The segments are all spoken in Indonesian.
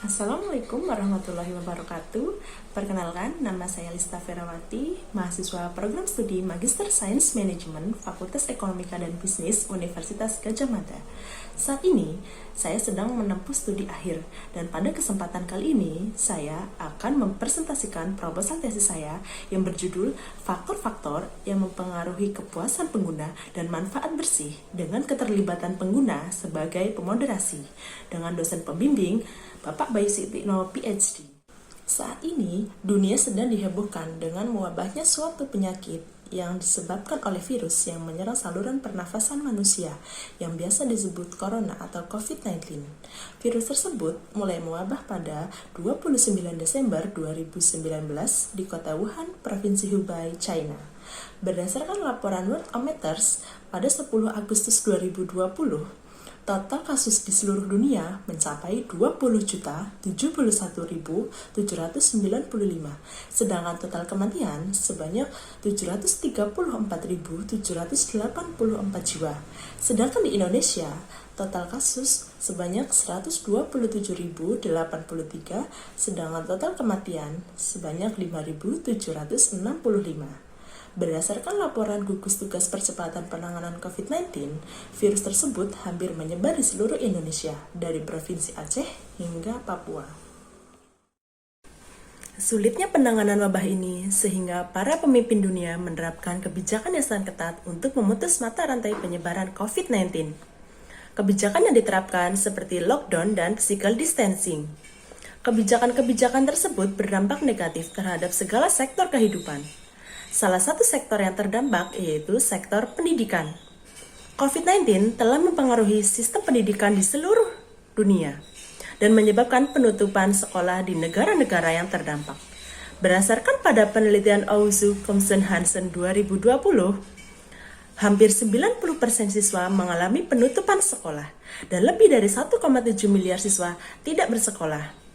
Assalamualaikum warahmatullahi wabarakatuh. Perkenalkan, nama saya Lista Ferawati, mahasiswa program studi Magister Sains Manajemen Fakultas Ekonomika dan Bisnis Universitas Gadjah Mada. Saat ini, saya sedang menempuh studi akhir, dan pada kesempatan kali ini, saya akan mempresentasikan proposal tesis saya yang berjudul Faktor-faktor yang mempengaruhi kepuasan pengguna dan manfaat bersih dengan keterlibatan pengguna sebagai pemoderasi, dengan dosen pembimbing Bapak Bayu Sitino, PhD. Saat ini, dunia sedang dihebohkan dengan mewabahnya suatu penyakit yang disebabkan oleh virus yang menyerang saluran pernafasan manusia yang biasa disebut corona atau COVID-19. Virus tersebut mulai mewabah pada 29 Desember 2019 di kota Wuhan, Provinsi Hubei, China. Berdasarkan laporan Worldometers pada 10 Agustus 2020, total kasus di seluruh dunia mencapai 20.071.795, sedangkan total kematian sebanyak 734.784 jiwa. Sedangkan di Indonesia, total kasus sebanyak 127.083, sedangkan total kematian sebanyak 5.765. Berdasarkan laporan gugus tugas percepatan penanganan COVID-19, virus tersebut hampir menyebar di seluruh Indonesia, dari Provinsi Aceh hingga Papua. Sulitnya penanganan wabah ini sehingga para pemimpin dunia menerapkan kebijakan yang sangat ketat untuk memutus mata rantai penyebaran COVID-19. Kebijakan yang diterapkan seperti lockdown dan physical distancing. Kebijakan-kebijakan tersebut berdampak negatif terhadap segala sektor kehidupan. Salah satu sektor yang terdampak yaitu sektor pendidikan. COVID-19 telah mempengaruhi sistem pendidikan di seluruh dunia dan menyebabkan penutupan sekolah di negara-negara yang terdampak. Berdasarkan pada penelitian Ouzou Thomson-Hansen 2020, hampir 90% siswa mengalami penutupan sekolah dan lebih dari 1,7 miliar siswa tidak bersekolah.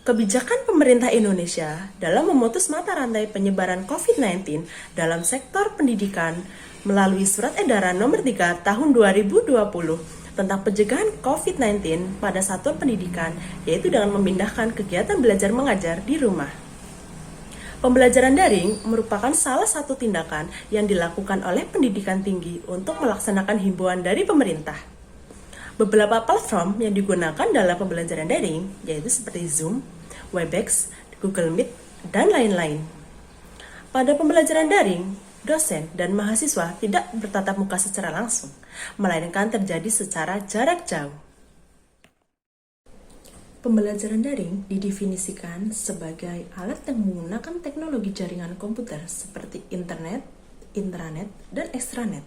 Kebijakan pemerintah Indonesia dalam memutus mata rantai penyebaran COVID-19 dalam sektor pendidikan melalui Surat Edaran Nomor 3 Tahun 2020 tentang pencegahan COVID-19 pada satuan pendidikan, yaitu dengan memindahkan kegiatan belajar mengajar di rumah. Pembelajaran daring merupakan salah satu tindakan yang dilakukan oleh pendidikan tinggi untuk melaksanakan himbauan dari pemerintah. Beberapa platform yang digunakan dalam pembelajaran daring yaitu seperti Zoom, Webex, Google Meet, dan lain-lain. Pada pembelajaran daring, dosen dan mahasiswa tidak bertatap muka secara langsung, melainkan terjadi secara jarak jauh. Pembelajaran daring didefinisikan sebagai alat yang menggunakan teknologi jaringan komputer seperti internet, intranet, dan extranet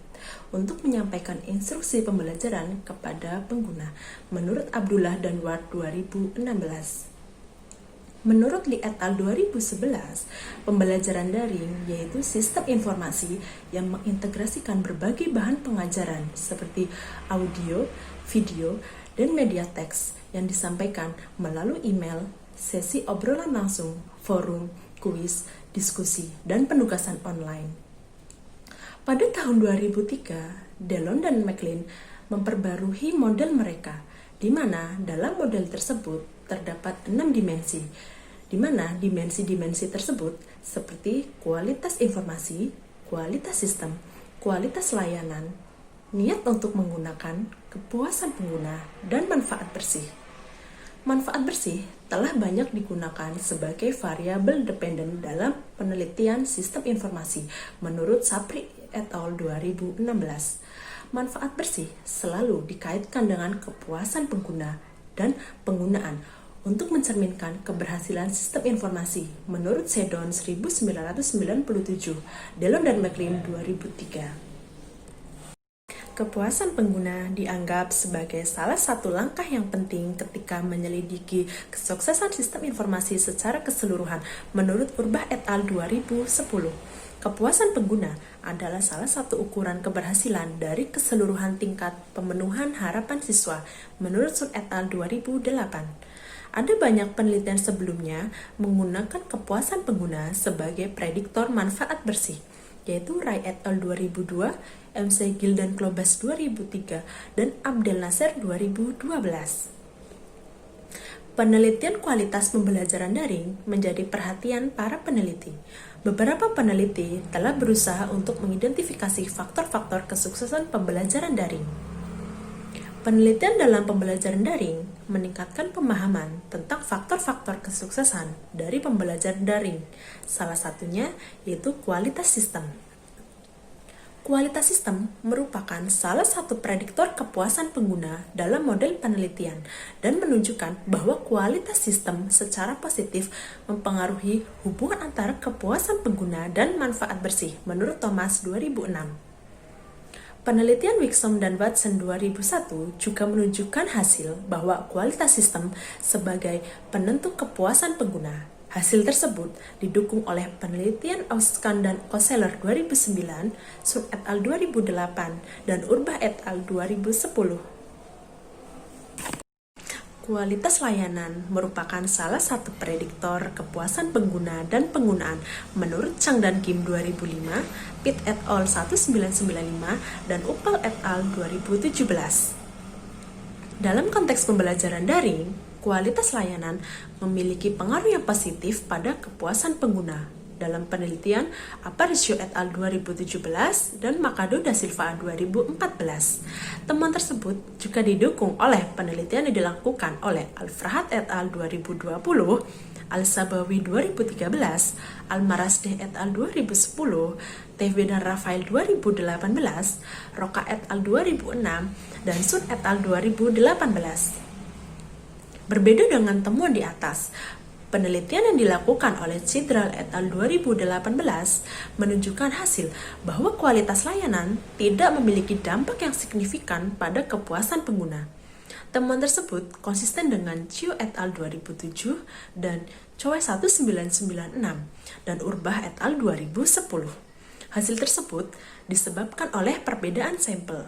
untuk menyampaikan instruksi pembelajaran kepada pengguna, menurut Abdullah dan Ward 2016. Menurut Lee et al. 2011, pembelajaran daring yaitu sistem informasi yang mengintegrasikan berbagai bahan pengajaran seperti audio, video, dan media teks yang disampaikan melalui email, sesi obrolan langsung, forum, kuis, diskusi, dan penugasan online. Pada tahun 2003, Delon dan McLean memperbarui model mereka, di mana dalam model tersebut terdapat 6 dimensi, di mana dimensi-dimensi tersebut seperti kualitas informasi, kualitas sistem, kualitas layanan, niat untuk menggunakan, kepuasan pengguna, dan manfaat bersih. Manfaat bersih telah banyak digunakan sebagai variabel dependen dalam penelitian sistem informasi menurut Sapri et al. 2016. Manfaat bersih selalu dikaitkan dengan kepuasan pengguna dan penggunaan untuk mencerminkan keberhasilan sistem informasi menurut Seddon 1997, Delon dan McLean 2003. Kepuasan pengguna dianggap sebagai salah satu langkah yang penting ketika menyelidiki kesuksesan sistem informasi secara keseluruhan menurut Urbach et al. 2010. Kepuasan pengguna adalah salah satu ukuran keberhasilan dari keseluruhan tingkat pemenuhan harapan siswa menurut Sun et al. 2008. Ada banyak penelitian sebelumnya menggunakan kepuasan pengguna sebagai prediktor manfaat bersih, yaitu Rai et al. 2002, MC Gill dan Klobas 2003, dan Abdel Nasser 2012. Penelitian kualitas pembelajaran daring menjadi perhatian para peneliti. Beberapa peneliti telah berusaha untuk mengidentifikasi faktor-faktor kesuksesan pembelajaran daring. Penelitian dalam pembelajaran daring meningkatkan pemahaman tentang faktor-faktor kesuksesan dari pembelajaran daring. Salah satunya yaitu kualitas sistem. Kualitas sistem merupakan salah satu prediktor kepuasan pengguna dalam model penelitian dan menunjukkan bahwa kualitas sistem secara positif mempengaruhi hubungan antara kepuasan pengguna dan manfaat bersih menurut Thomas 2006. Penelitian Wixom dan Watson 2001 juga menunjukkan hasil bahwa kualitas sistem sebagai penentu kepuasan pengguna. Hasil tersebut didukung oleh penelitian Auscan dan Koseler 2009, Sun et al. 2008, dan Urbach et al. 2010. Kualitas layanan merupakan salah satu prediktor kepuasan pengguna dan penggunaan menurut Chang dan Kim 2005, Pitt et al. 1995, dan Uppal et al. 2017. Dalam konteks pembelajaran daring, kualitas layanan memiliki pengaruh yang positif pada kepuasan pengguna. Dalam penelitian Aparicio et al. 2017 dan Macado da Silva 2014. Temuan tersebut juga didukung oleh penelitian yang dilakukan oleh Al-Farhat et al. 2020, Al-Sabawi 2013, Al-Marasdeh et al. 2010, TV dan Rafael 2018, Roca et al. 2006, dan Sun et al. 2018. Berbeda dengan temuan di atas, penelitian yang dilakukan oleh Cidral et al. 2018 menunjukkan hasil bahwa kualitas layanan tidak memiliki dampak yang signifikan pada kepuasan pengguna. Temuan tersebut konsisten dengan Chiu et al. 2007 dan Choi 1996 dan Urbach et al. 2010. Hasil tersebut disebabkan oleh perbedaan sampel.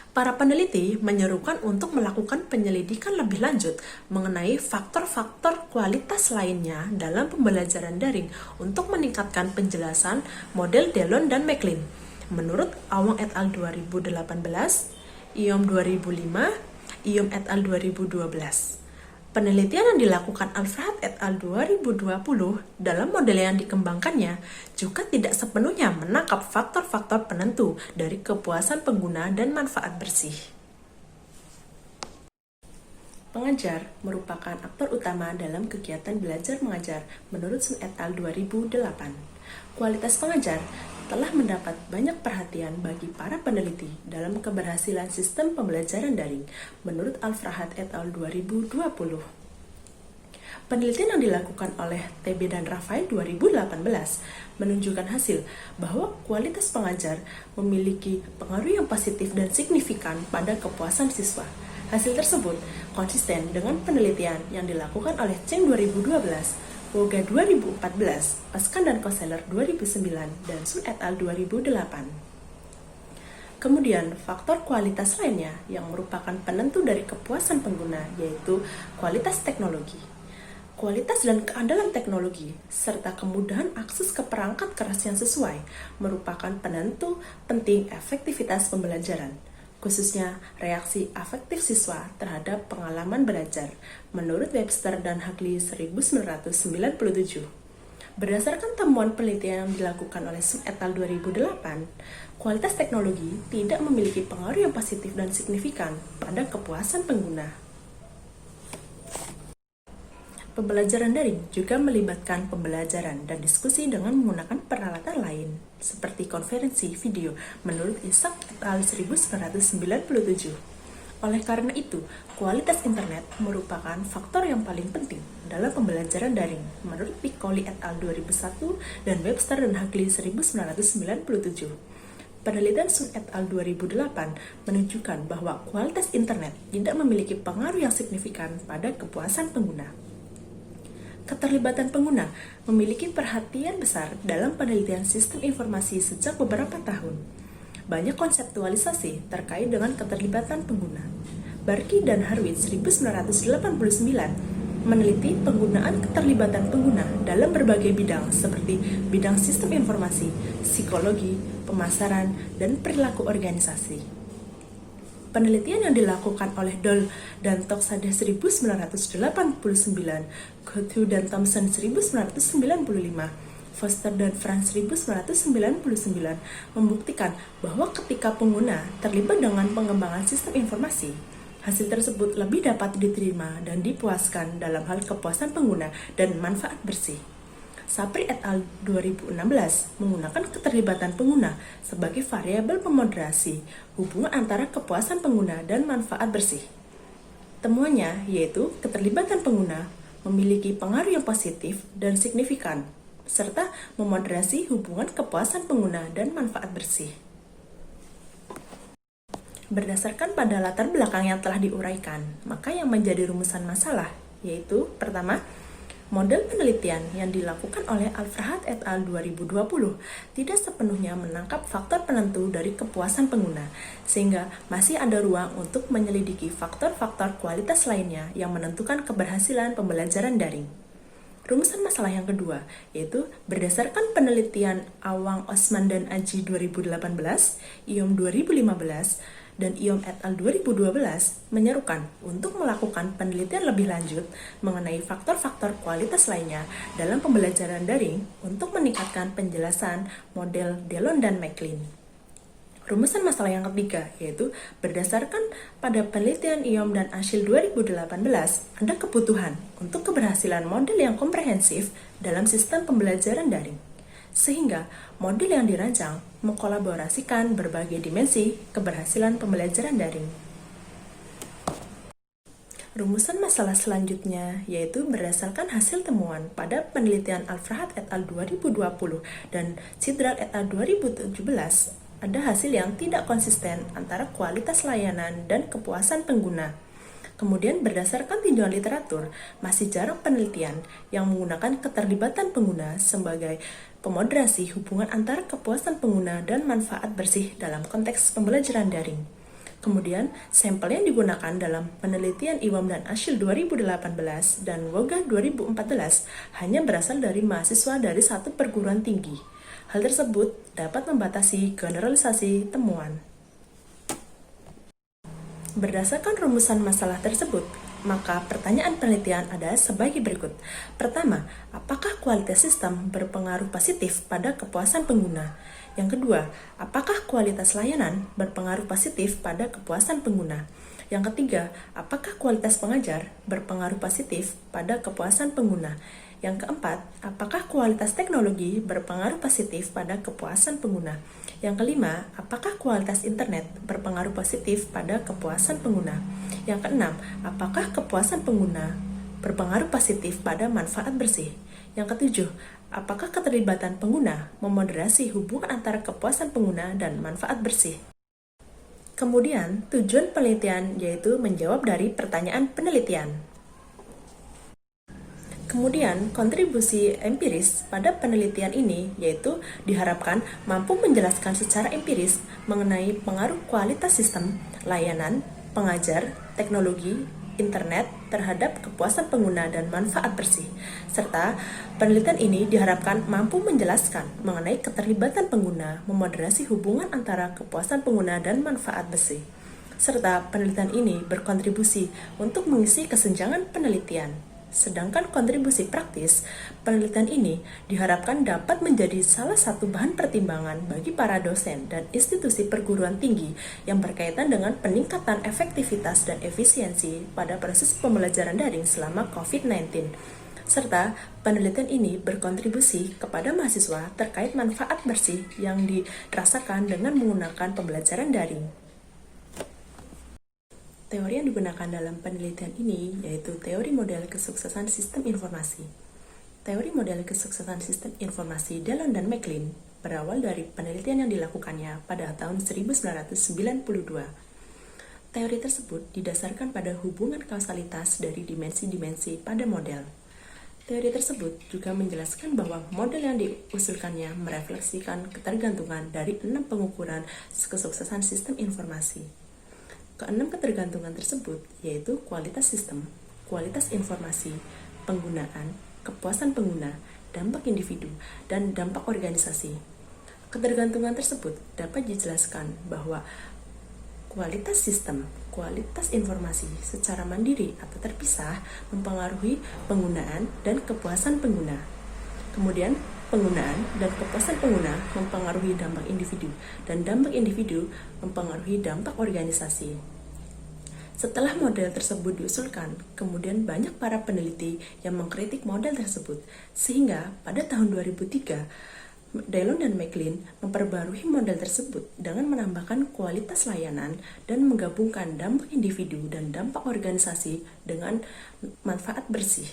Para peneliti menyerukan untuk melakukan penyelidikan lebih lanjut mengenai faktor-faktor kualitas lainnya dalam pembelajaran daring untuk meningkatkan penjelasan model Delon dan McLean. Menurut Awang et al. 2018, Iom 2005, Iom et al. 2012. Penelitian yang dilakukan Al-Farhat et al. 2020 dalam model yang dikembangkannya juga tidak sepenuhnya menangkap faktor-faktor penentu dari kepuasan pengguna dan manfaat bersih. Pengajar merupakan aktor utama dalam kegiatan belajar mengajar menurut Sun et al. 2008. Kualitas pengajar telah mendapat banyak perhatian bagi para peneliti dalam keberhasilan sistem pembelajaran daring menurut Al-Farhat et al. 2020. Penelitian yang dilakukan oleh TB dan Rafael 2018 menunjukkan hasil bahwa kualitas pengajar memiliki pengaruh yang positif dan signifikan pada kepuasan siswa. Hasil tersebut konsisten dengan penelitian yang dilakukan oleh Cheng 2012, Woga 2014, Pascan dan Koseler 2009, dan Sun et al. 2008. Kemudian, faktor kualitas lainnya yang merupakan penentu dari kepuasan pengguna yaitu kualitas teknologi. Kualitas dan keandalan teknologi, serta kemudahan akses ke perangkat keras yang sesuai, merupakan penentu penting efektivitas pembelajaran, khususnya reaksi afektif siswa terhadap pengalaman belajar, menurut Webster dan Hagley 1997. Berdasarkan temuan penelitian yang dilakukan oleh Sun et al. 2008, kualitas teknologi tidak memiliki pengaruh yang positif dan signifikan pada kepuasan pengguna. Pembelajaran daring juga melibatkan pembelajaran dan diskusi dengan menggunakan peralatan lain, seperti konferensi video menurut Isaac et al. 1997. Oleh karena itu, kualitas internet merupakan faktor yang paling penting dalam pembelajaran daring, menurut Piccoli et al. 2001 dan Webster dan Hagley 1997. Penelitian Sun et al. 2008 menunjukkan bahwa kualitas internet tidak memiliki pengaruh yang signifikan pada kepuasan pengguna. Keterlibatan pengguna memiliki perhatian besar dalam penelitian sistem informasi sejak beberapa tahun. Banyak konseptualisasi terkait dengan keterlibatan pengguna. Barkey dan Harwitz 1989 meneliti penggunaan keterlibatan pengguna dalam berbagai bidang seperti bidang sistem informasi, psikologi, pemasaran, dan perilaku organisasi. penelitian yang dilakukan oleh Doll dan Toksadah 1989, Goodhue dan Thomson 1995, Foster dan Franz 1999 membuktikan bahwa ketika pengguna terlibat dengan pengembangan sistem informasi, hasil tersebut lebih dapat diterima dan dipuaskan dalam hal kepuasan pengguna dan manfaat bersih. Sapri et al. 2016 menggunakan keterlibatan pengguna sebagai variabel pemoderasi hubungan antara kepuasan pengguna dan manfaat bersih. Temuannya yaitu keterlibatan pengguna memiliki pengaruh yang positif dan signifikan, serta memoderasi hubungan kepuasan pengguna dan manfaat bersih. Berdasarkan pada latar belakang yang telah diuraikan, maka yang menjadi rumusan masalah yaitu pertama, model penelitian yang dilakukan oleh Al-Farhat et al. 2020 tidak sepenuhnya menangkap faktor penentu dari kepuasan pengguna, sehingga masih ada ruang untuk menyelidiki faktor-faktor kualitas lainnya yang menentukan keberhasilan pembelajaran daring. Rumusan masalah yang kedua, yaitu berdasarkan penelitian Awang, Osman, dan Aji 2018, IOM 2015, dan IOM et al. 2012 menyerukan untuk melakukan penelitian lebih lanjut mengenai faktor-faktor kualitas lainnya dalam pembelajaran daring untuk meningkatkan penjelasan model Delon dan McLean. Rumusan masalah yang ketiga, yaitu berdasarkan pada penelitian IOM dan Ashil 2018, ada kebutuhan untuk keberhasilan model yang komprehensif dalam sistem pembelajaran daring, sehingga model yang dirancang mengkolaborasikan berbagai dimensi keberhasilan pembelajaran daring. Rumusan masalah selanjutnya yaitu berdasarkan hasil temuan pada penelitian Al-Farhat et al. 2020 dan Sidral et al. 2017, ada hasil yang tidak konsisten antara kualitas layanan dan kepuasan pengguna. Kemudian berdasarkan tinjauan literatur, masih jarang penelitian yang menggunakan keterlibatan pengguna sebagai pemoderasi hubungan antara kepuasan pengguna dan manfaat bersih dalam konteks pembelajaran daring. Kemudian, sampel yang digunakan dalam penelitian Iwam dan Ashil 2018 dan Woga 2014 hanya berasal dari mahasiswa dari satu perguruan tinggi. Hal tersebut dapat membatasi generalisasi temuan. Berdasarkan rumusan masalah tersebut, maka pertanyaan penelitian ada sebagai berikut. Pertama, apakah kualitas sistem berpengaruh positif pada kepuasan pengguna? Yang kedua, apakah kualitas layanan berpengaruh positif pada kepuasan pengguna? Yang ketiga, apakah kualitas pengajar berpengaruh positif pada kepuasan pengguna? Yang keempat, apakah kualitas teknologi berpengaruh positif pada kepuasan pengguna? Yang kelima, apakah kualitas internet berpengaruh positif pada kepuasan pengguna? Yang keenam, apakah kepuasan pengguna berpengaruh positif pada manfaat bersih? Yang ketujuh, apakah keterlibatan pengguna memoderasi hubungan antara kepuasan pengguna dan manfaat bersih? Kemudian, tujuan penelitian yaitu menjawab dari pertanyaan penelitian. Kemudian, kontribusi empiris pada penelitian ini yaitu diharapkan mampu menjelaskan secara empiris mengenai pengaruh kualitas sistem, layanan, pengajar, teknologi, internet terhadap kepuasan pengguna dan manfaat bersih. Serta penelitian ini diharapkan mampu menjelaskan mengenai keterlibatan pengguna memoderasi hubungan antara kepuasan pengguna dan manfaat bersih. Serta penelitian ini berkontribusi untuk mengisi kesenjangan penelitian. Sedangkan kontribusi praktis, penelitian ini diharapkan dapat menjadi salah satu bahan pertimbangan bagi para dosen dan institusi perguruan tinggi yang berkaitan dengan peningkatan efektivitas dan efisiensi pada proses pembelajaran daring selama COVID-19. Serta penelitian ini berkontribusi kepada mahasiswa terkait manfaat bersih yang dirasakan dengan menggunakan pembelajaran daring. Teori yang digunakan dalam penelitian ini yaitu teori model kesuksesan sistem informasi. Teori model kesuksesan sistem informasi Delon dan McLean berawal dari penelitian yang dilakukannya pada tahun 1992. Teori tersebut didasarkan pada hubungan kausalitas dari dimensi-dimensi pada model. Teori tersebut juga menjelaskan bahwa model yang diusulkannya merefleksikan ketergantungan dari 6 pengukuran kesuksesan sistem informasi. Keenam ketergantungan tersebut yaitu kualitas sistem, kualitas informasi, penggunaan, kepuasan pengguna, dampak individu, dan dampak organisasi. Ketergantungan tersebut dapat dijelaskan bahwa Kualitas sistem, kualitas informasi secara mandiri atau terpisah mempengaruhi penggunaan dan kepuasan pengguna. Kemudian, penggunaan dan kepuasan pengguna mempengaruhi dampak individu, dan dampak individu mempengaruhi dampak organisasi. Setelah model tersebut diusulkan, kemudian banyak para peneliti yang mengkritik model tersebut, sehingga pada tahun 2003, Dillon dan McLean memperbarui model tersebut dengan menambahkan kualitas layanan dan menggabungkan dampak individu dan dampak organisasi dengan manfaat bersih.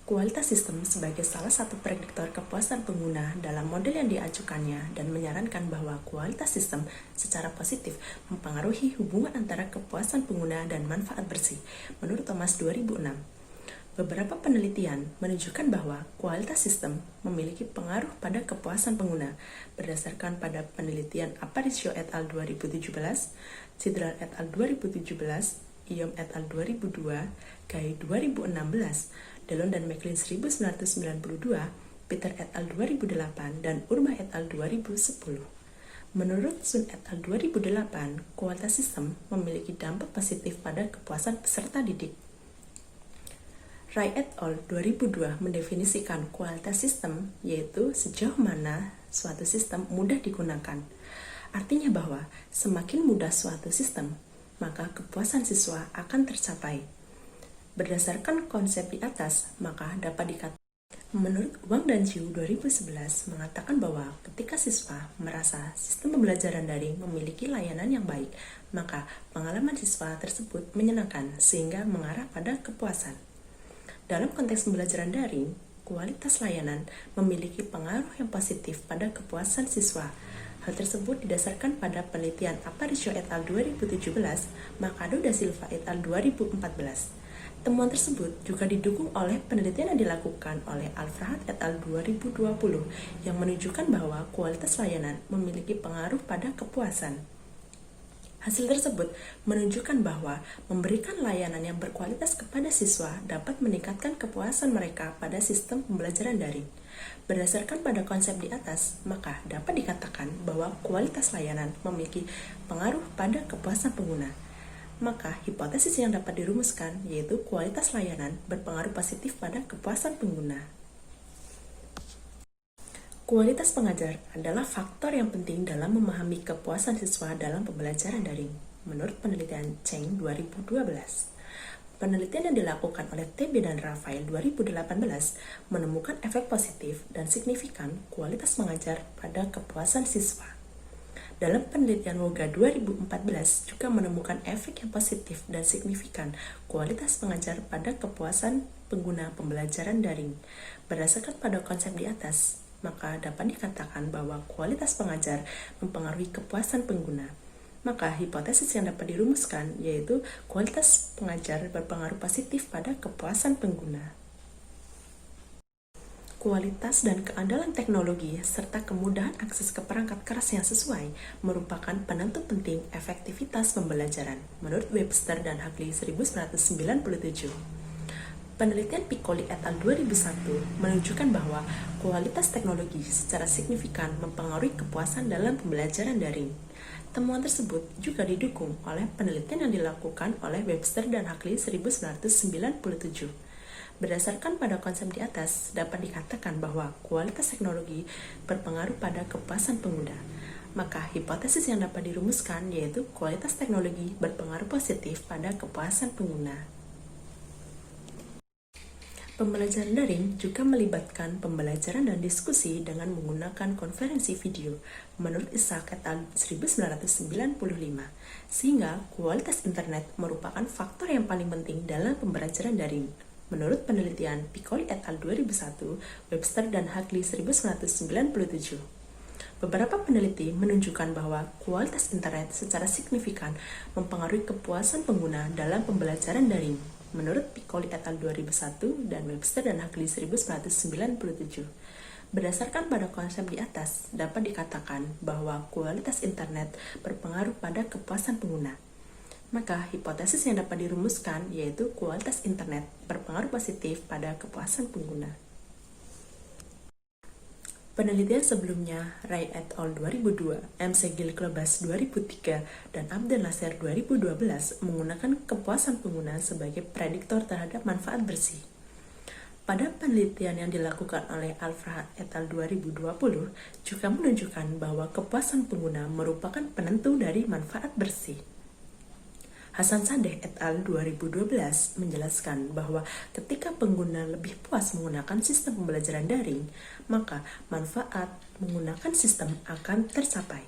Kualitas sistem sebagai salah satu prediktor kepuasan pengguna dalam model yang diajukannya dan menyarankan bahwa kualitas sistem secara positif mempengaruhi hubungan antara kepuasan pengguna dan manfaat bersih, menurut Thomas 2006. Beberapa penelitian menunjukkan bahwa kualitas sistem memiliki pengaruh pada kepuasan pengguna berdasarkan pada penelitian Aparicio et al. 2017, Sidral et al. 2017, Iom et al. 2002, Gay 2016, Dillon dan McLean 1992, Peter et al. 2008, dan Urba et al. 2010. Menurut Sun et al. 2008, kualitas sistem memiliki dampak positif pada kepuasan peserta didik. Rai et al. 2002 mendefinisikan kualitas sistem yaitu sejauh mana suatu sistem mudah digunakan. Artinya bahwa semakin mudah suatu sistem, maka kepuasan siswa akan tercapai. Berdasarkan konsep di atas, maka dapat dikatakan menurut Wang dan Chiu 2011 mengatakan bahwa ketika siswa merasa sistem pembelajaran daring memiliki layanan yang baik, maka pengalaman siswa tersebut menyenangkan sehingga mengarah pada kepuasan. Dalam konteks pembelajaran daring, kualitas layanan memiliki pengaruh yang positif pada kepuasan siswa. Hal tersebut didasarkan pada penelitian Aparicio et al. 2017, Mercado da Silva et al. 2014. Temuan tersebut juga didukung oleh penelitian yang dilakukan oleh Alfrahat et al. 2020 yang menunjukkan bahwa kualitas layanan memiliki pengaruh pada kepuasan. Hasil tersebut menunjukkan bahwa memberikan layanan yang berkualitas kepada siswa dapat meningkatkan kepuasan mereka pada sistem pembelajaran daring. Berdasarkan pada konsep di atas, maka dapat dikatakan bahwa kualitas layanan memiliki pengaruh pada kepuasan pengguna. Maka hipotesis yang dapat dirumuskan yaitu kualitas layanan berpengaruh positif pada kepuasan pengguna. Kualitas pengajar adalah faktor yang penting dalam memahami kepuasan siswa dalam pembelajaran daring, menurut penelitian Cheng 2012. Penelitian yang dilakukan oleh TB dan Rafael 2018 menemukan efek positif dan signifikan kualitas mengajar pada kepuasan siswa. Dalam penelitian Woga 2014 juga menemukan efek yang positif dan signifikan kualitas pengajar pada kepuasan pengguna pembelajaran daring. Berdasarkan pada konsep di atas, maka dapat dikatakan bahwa kualitas pengajar mempengaruhi kepuasan pengguna. Maka hipotesis yang dapat dirumuskan yaitu kualitas pengajar berpengaruh positif pada kepuasan pengguna. Kualitas dan keandalan teknologi serta kemudahan akses ke perangkat keras yang sesuai merupakan penentu penting efektivitas pembelajaran, menurut Webster dan Hagley 1997. Penelitian Piccoli et al. 2001 menunjukkan bahwa kualitas teknologi secara signifikan mempengaruhi kepuasan dalam pembelajaran daring. Temuan tersebut juga didukung oleh penelitian yang dilakukan oleh Webster dan Hagley 1997. Berdasarkan pada konsep di atas, dapat dikatakan bahwa kualitas teknologi berpengaruh pada kepuasan pengguna. Maka hipotesis yang dapat dirumuskan yaitu kualitas teknologi berpengaruh positif pada kepuasan pengguna. Pembelajaran daring juga melibatkan pembelajaran dan diskusi dengan menggunakan konferensi video, menurut Isaac et al. 1995, sehingga kualitas internet merupakan faktor yang paling penting dalam pembelajaran daring. Menurut penelitian Piccoli et al. 2001, Webster dan Hagley 1997. Beberapa peneliti menunjukkan bahwa kualitas internet secara signifikan mempengaruhi kepuasan pengguna dalam pembelajaran daring. Menurut Piccoli et al. 2001 dan Webster dan Hagley 1997. Berdasarkan pada konsep di atas, dapat dikatakan bahwa kualitas internet berpengaruh pada kepuasan pengguna. Maka hipotesis yang dapat dirumuskan yaitu kualitas internet berpengaruh positif pada kepuasan pengguna. Penelitian sebelumnya, Rai et al. 2002, M. Segil Klobas 2003, dan Abdel Nasser 2012 menggunakan kepuasan pengguna sebagai prediktor terhadap manfaat bersih. Pada penelitian yang dilakukan oleh Al-Farhat et al. 2020 juga menunjukkan bahwa kepuasan pengguna merupakan penentu dari manfaat bersih. Hasan Sadeh et al. 2012 menjelaskan bahwa ketika pengguna lebih puas menggunakan sistem pembelajaran daring, maka manfaat menggunakan sistem akan tercapai.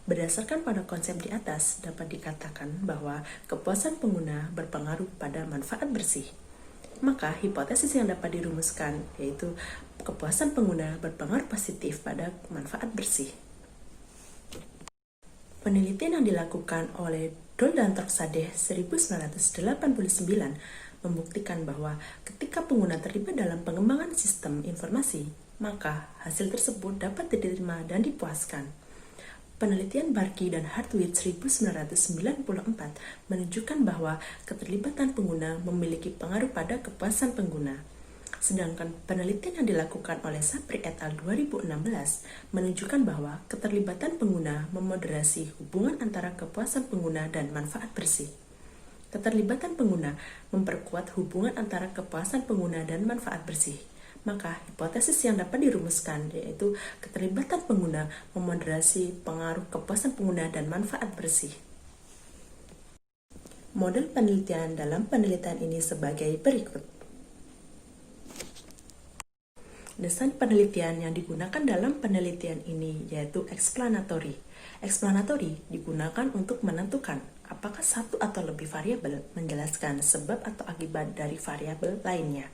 Berdasarkan pada konsep di atas, dapat dikatakan bahwa kepuasan pengguna berpengaruh pada manfaat bersih. Maka hipotesis yang dapat dirumuskan yaitu kepuasan pengguna berpengaruh positif pada manfaat bersih. Penelitian yang dilakukan oleh Dol dan Torksadeh 1989 membuktikan bahwa ketika pengguna terlibat dalam pengembangan sistem informasi, maka hasil tersebut dapat diterima dan dipuaskan. Penelitian Barkey dan Hartwig 1994 menunjukkan bahwa keterlibatan pengguna memiliki pengaruh pada kepuasan pengguna. Sedangkan penelitian yang dilakukan oleh Sapri et al. 2016 menunjukkan bahwa keterlibatan pengguna memoderasi hubungan antara kepuasan pengguna dan manfaat bersih. Keterlibatan pengguna memperkuat hubungan antara kepuasan pengguna dan manfaat bersih. Maka hipotesis yang dapat dirumuskan yaitu keterlibatan pengguna memoderasi pengaruh kepuasan pengguna dan manfaat bersih. Model penelitian dalam penelitian ini sebagai berikut. Desain penelitian yang digunakan dalam penelitian ini yaitu explanatory. Explanatory digunakan untuk menentukan apakah satu atau lebih variabel menjelaskan sebab atau akibat dari variabel lainnya.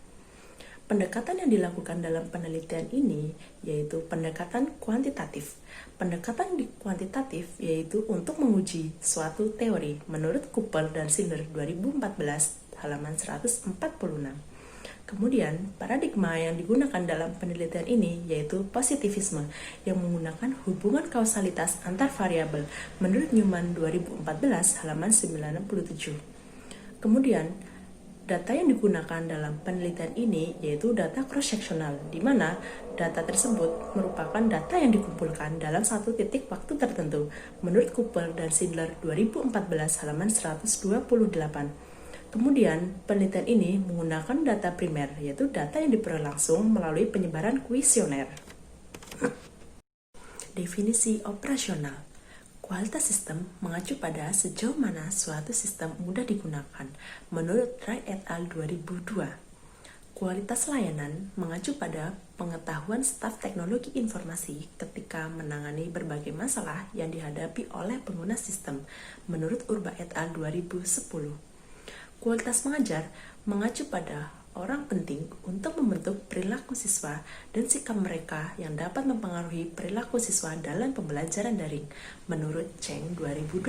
Pendekatan yang dilakukan dalam penelitian ini yaitu pendekatan kuantitatif. Pendekatan kuantitatif yaitu untuk menguji suatu teori menurut Cooper dan Schindler 2014 halaman 146. Kemudian, paradigma yang digunakan dalam penelitian ini yaitu positivisme yang menggunakan hubungan kausalitas antar variabel menurut Newman 2014 halaman 97. Kemudian, data yang digunakan dalam penelitian ini yaitu data cross-sectional, di mana data tersebut merupakan data yang dikumpulkan dalam satu titik waktu tertentu menurut Cooper dan Schindler 2014 halaman 128. Kemudian, penelitian ini menggunakan data primer, yaitu data yang diperoleh langsung melalui penyebaran kuesioner. Definisi operasional. Kualitas sistem mengacu pada sejauh mana suatu sistem mudah digunakan, menurut Wright et al. 2002. Kualitas layanan mengacu pada pengetahuan staf teknologi informasi ketika menangani berbagai masalah yang dihadapi oleh pengguna sistem, menurut Urba et al. 2010. Kualitas mengajar mengacu pada orang penting untuk membentuk perilaku siswa dan sikap mereka yang dapat mempengaruhi perilaku siswa dalam pembelajaran daring, menurut Cheng 2012.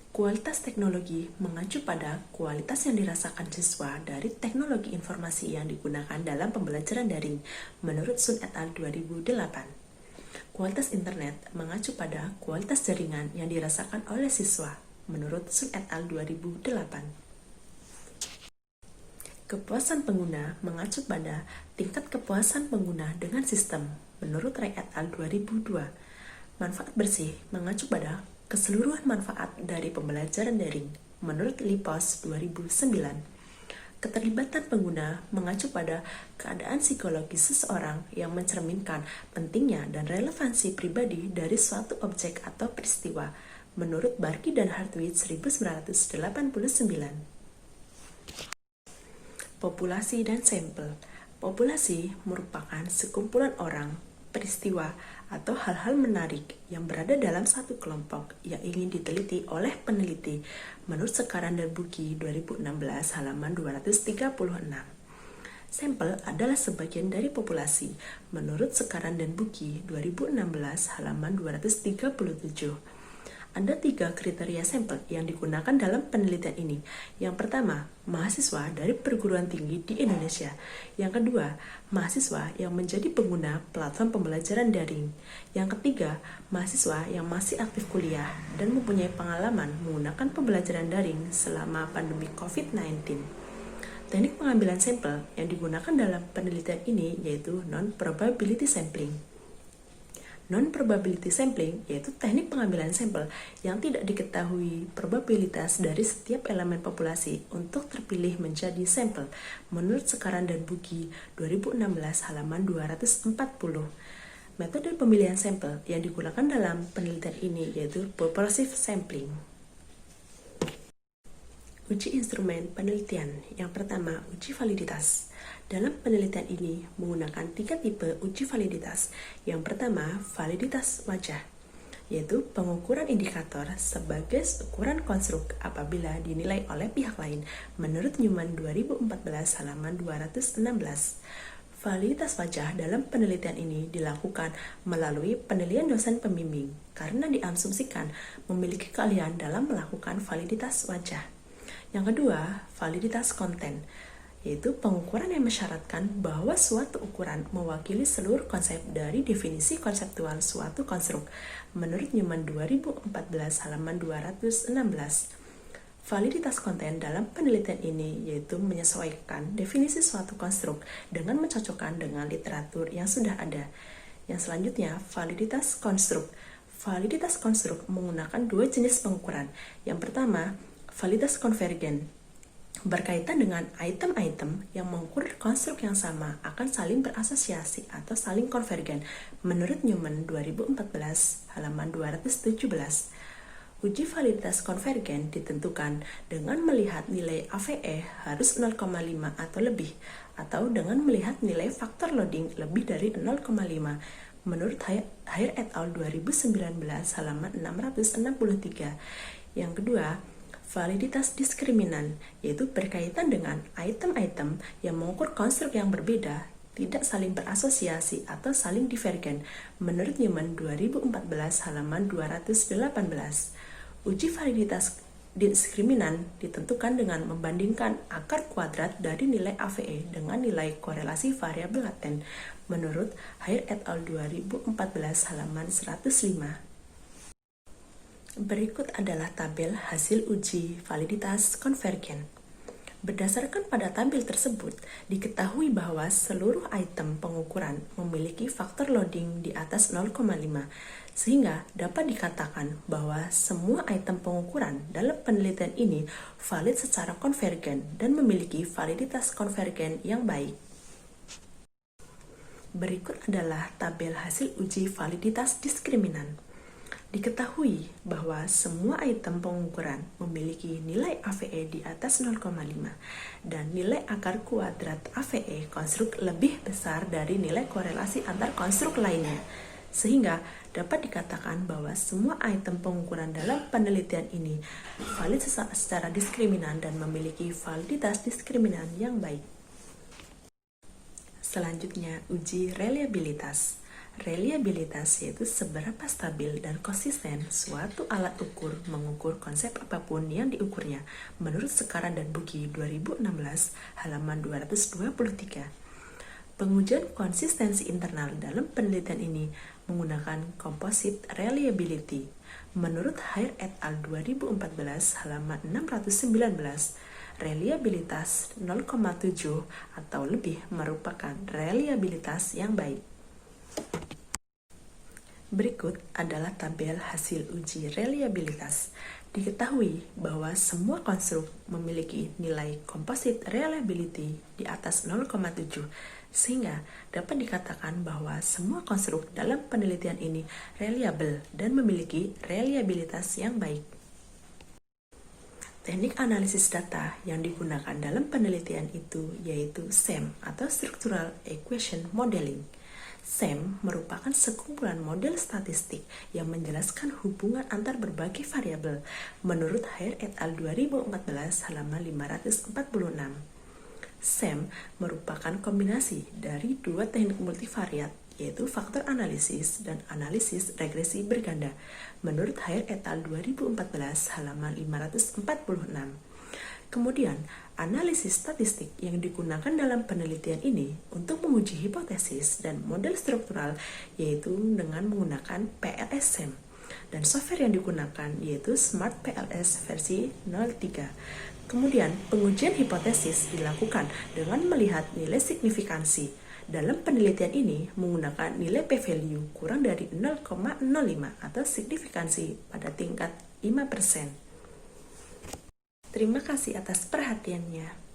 Kualitas teknologi mengacu pada kualitas yang dirasakan siswa dari teknologi informasi yang digunakan dalam pembelajaran daring, menurut Sun et al. 2008. Kualitas internet mengacu pada kualitas jaringan yang dirasakan oleh siswa, menurut Sun et al. 2008. Kepuasan pengguna mengacu pada tingkat kepuasan pengguna dengan sistem, menurut Ray et al. 2002. Manfaat bersih mengacu pada keseluruhan manfaat dari pembelajaran daring, menurut Lipos 2009. Keterlibatan pengguna mengacu pada keadaan psikologis seseorang yang mencerminkan pentingnya dan relevansi pribadi dari suatu objek atau peristiwa, menurut Barkey dan Hartwig 1989. Populasi dan sampel. Populasi merupakan sekumpulan orang, peristiwa, atau hal-hal menarik yang berada dalam satu kelompok yang ingin diteliti oleh peneliti, menurut Sekaran dan Buki 2016 halaman 236. Sampel adalah sebagian dari populasi, menurut Sekaran dan Buki 2016 halaman 237. Ada 3 kriteria sampel yang digunakan dalam penelitian ini. Yang pertama, mahasiswa dari perguruan tinggi di Indonesia. Yang kedua, mahasiswa yang menjadi pengguna platform pembelajaran daring. Yang ketiga, mahasiswa yang masih aktif kuliah dan mempunyai pengalaman menggunakan pembelajaran daring selama pandemi COVID-19. Teknik pengambilan sampel yang digunakan dalam penelitian ini yaitu non-probability sampling. Non-probability sampling yaitu teknik pengambilan sampel yang tidak diketahui probabilitas dari setiap elemen populasi untuk terpilih menjadi sampel menurut Sekaran dan Bugi 2016 halaman 240. Metode pemilihan sampel yang digunakan dalam penelitian ini yaitu purposive sampling. Uji instrumen penelitian. Yang pertama, uji validitas. Dalam penelitian ini menggunakan 3 tipe uji validitas. Yang pertama, validitas wajah, yaitu pengukuran indikator sebagai ukuran konstruk apabila dinilai oleh pihak lain menurut Newman 2014 halaman 216. Validitas wajah dalam penelitian ini dilakukan melalui penilaian dosen pembimbing karena diasumsikan memiliki keahlian dalam melakukan validitas wajah. Yang kedua, validitas konten, yaitu pengukuran yang mensyaratkan bahwa suatu ukuran mewakili seluruh konsep dari definisi konseptual suatu konstruk menurut Newman 2014 halaman 216. Validitas konten dalam penelitian ini yaitu menyesuaikan definisi suatu konstruk dengan mencocokkan dengan literatur yang sudah ada. Yang selanjutnya, validitas konstruk. Validitas konstruk menggunakan 2 jenis pengukuran. Yang pertama, validitas konvergen, berkaitan dengan item-item yang mengukur konstruk yang sama akan saling berasosiasi atau saling konvergen menurut Newman 2014 halaman 217. Uji validitas konvergen ditentukan dengan melihat nilai AVE harus 0,5 atau lebih, atau dengan melihat nilai faktor loading lebih dari 0,5 menurut Haier et al. 2019 halaman 663. Yang kedua, validitas diskriminan, yaitu berkaitan dengan item-item yang mengukur konstruk yang berbeda, tidak saling berasosiasi atau saling divergen, menurut Newman 2014 halaman 218. Uji validitas diskriminan ditentukan dengan membandingkan akar kuadrat dari nilai AVE dengan nilai korelasi variabel laten, menurut Haier et al. 2014 halaman 105. Berikut adalah tabel hasil uji validitas konvergen. Berdasarkan pada tabel tersebut, diketahui bahwa seluruh item pengukuran memiliki faktor loading di atas 0,5, sehingga dapat dikatakan bahwa semua item pengukuran dalam penelitian ini valid secara konvergen dan memiliki validitas konvergen yang baik. Berikut adalah tabel hasil uji validitas diskriminan. Diketahui bahwa semua item pengukuran memiliki nilai AVE di atas 0,5 dan nilai akar kuadrat AVE konstruk lebih besar dari nilai korelasi antar konstruk lainnya, sehingga dapat dikatakan bahwa semua item pengukuran dalam penelitian ini valid secara diskriminan dan memiliki validitas diskriminan yang baik. Selanjutnya, uji reliabilitas. Reliabilitas yaitu seberapa stabil dan konsisten suatu alat ukur mengukur konsep apapun yang diukurnya menurut Sekaran dan Bugi 2016 halaman 223. Pengujian konsistensi internal dalam penelitian ini menggunakan composite reliability. Menurut Haier et al. 2014 halaman 619, reliabilitas 0,7 atau lebih merupakan reliabilitas yang baik. Berikut adalah tabel hasil uji reliabilitas. Diketahui bahwa semua konstruk memiliki nilai composite reliability di atas 0,7, sehingga dapat dikatakan bahwa semua konstruk dalam penelitian ini reliable dan memiliki reliabilitas yang baik. Teknik analisis data yang digunakan dalam penelitian itu yaitu SEM atau Structural Equation Modeling. SEM merupakan sekumpulan model statistik yang menjelaskan hubungan antar berbagai variabel menurut Haier et al. 2014 halaman 546. SEM merupakan kombinasi dari 2 teknik multivariat, yaitu faktor analisis dan analisis regresi berganda menurut Haier et al. 2014 halaman 546. Kemudian, analisis statistik yang digunakan dalam penelitian ini untuk menguji hipotesis dan model struktural yaitu dengan menggunakan PLS-SEM. dan software yang digunakan yaitu Smart PLS versi 03. Kemudian, pengujian hipotesis dilakukan dengan melihat nilai signifikansi. Dalam penelitian ini menggunakan nilai p-value kurang dari 0,05 atau signifikansi pada tingkat 5%. Terima kasih atas perhatiannya.